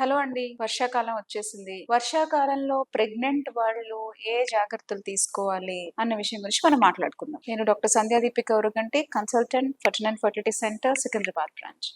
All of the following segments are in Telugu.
హలో అండి. వర్షాకాలం వచ్చేసింది. వర్షాకాలంలో ప్రెగ్నెంట్ వాళ్ళు ఏ జాగ్రత్తలు తీసుకోవాలి అన్న విషయం గురించి మనం మాట్లాడుకుందాం. నేను doctor Sandhya Deepika Oruganti, consultant fertility and fertility centre, Secunderabad branch.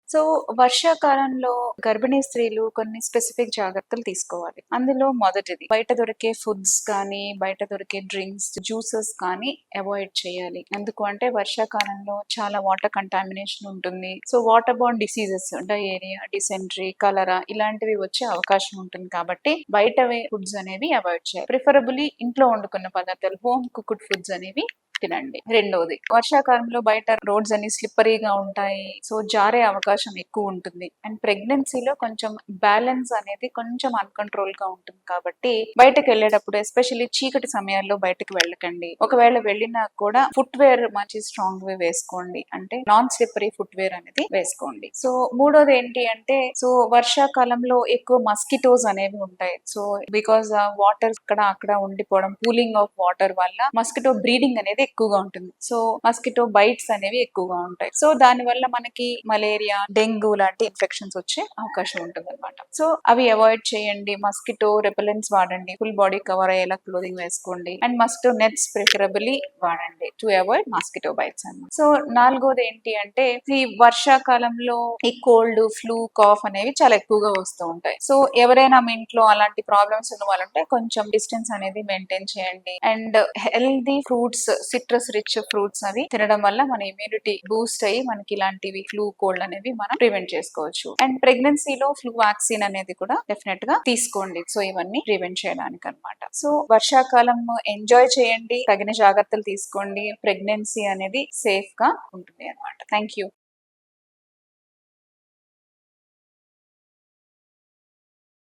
So, వర్షాకాలంలో గర్భిణీ స్త్రీలు కొన్ని స్పెసిఫిక్ జాగ్రత్తలు తీసుకోవాలి. అందులో మొదటిది బయట దొరికే ఫుడ్స్ కానీ, బయట దొరికే డ్రింక్స్, జ్యూసెస్ కానీ అవాయిడ్ చేయాలి. ఎందుకు అంటే వర్షాకాలంలో చాలా వాటర్ కంటామినేషన్ ఉంటుంది. So, water borne diseases diarrhoea, dysentery, cholera ఇలాంటివి వచ్చే అవకాశం ఉంటుంది కాబట్టి బయటవే ఫుడ్స్ అనేవి అవాయిడ్ చేయాలి. ప్రిఫరబుల్లీ ఇంట్లో వండుకున్న పదార్థాలు, హోమ్ కుక్డ్ ఫుడ్స్ అనేవి తినండి. రెండోది, వర్షాకాలంలో బయట రోడ్స్ అన్ని స్లిప్పరీగా ఉంటాయి. సో జారే అవకాశం ఎక్కువ ఉంటుంది. అండ్ ప్రెగ్నెన్సీలో కొంచెం బ్యాలెన్స్ అనేది కొంచెం అన్కంట్రోల్ గా ఉంటుంది కాబట్టి బయటకు వెళ్ళేటప్పుడు ఎస్పెషల్లీ చీకటి సమయాల్లో బయటకు వెళ్ళకండి. ఒకవేళ వెళ్ళినా కూడా ఫుట్ వేర్ మంచి స్ట్రాంగ్ వే వేసుకోండి. అంటే నాన్ స్లిప్పరీ ఫుట్ వేర్ అనేది వేసుకోండి. సో మూడోది ఏంటి అంటే, సో వర్షాకాలంలో ఎక్కువ మస్కిటోస్ అనేవి ఉంటాయి. సో బికాస్ వాటర్ అక్కడ ఉండిపోవడం, కూలింగ్ ఆఫ్ వాటర్ వల్ల మస్కిటో బ్రీడింగ్ అనేది ఎక్కువగా ఉంటుంది. సో మస్కిటో బైట్స్ అనేవి ఎక్కువగా ఉంటాయి. సో దాని వల్ల మనకి మలేరియా, డెంగ్యూ లాంటి ఇన్ఫెక్షన్స్ వచ్చే అవకాశం ఉంటుంది అనమాట. సో అవి అవాయిడ్ చేయండి. మస్కిటో రెపెలెంట్స్ వాడండి. ఫుల్ బాడీ కవర్ అయ్యేలా క్లోదింగ్ వేసుకోండి. అండ్ మస్కిటో నెట్స్ ప్రిఫరబుల్లీ వాడండి టు అవాయిడ్ మస్కిటో బైట్స్ అన్నమాట. సో నాలుగోది ఏంటి అంటే, ఈ వర్షాకాలంలో ఈ కోల్డ్, ఫ్లూ, కాఫ్ అనేవి చాలా ఎక్కువగా వస్తూ ఉంటాయి. సో ఎవరైనా మీ ఇంట్లో అలాంటి ప్రాబ్లమ్స్ ఉన్న వాళ్ళంటే కొంచెం డిస్టెన్స్ అనేది మెయింటైన్ చేయండి. And healthy fruits, citrus rich fruits అవి తినడం వల్ల మన ఇమ్యూనిటీ బూస్ట్ అయ్యి మనకి ఇలాంటివి ఫ్లూ, కోల్డ్ అనేవి మనం ప్రివెంట్ చేసుకోవచ్చు. అండ్ ప్రెగ్నెన్సీలో ఫ్లూ వ్యాక్సిన్ అనేది కూడా డెఫినెట్ గా తీసుకోండి. సో ఇవన్నీ ప్రివెంట్ చేయడానికి అనమాట. సో వర్షాకాలం ఎంజాయ్ చేయండి, తగిన జాగ్రత్తలు తీసుకోండి. ప్రెగ్నెన్సీ అనేది సేఫ్ గా ఉంటుంది అనమాట. Thank you.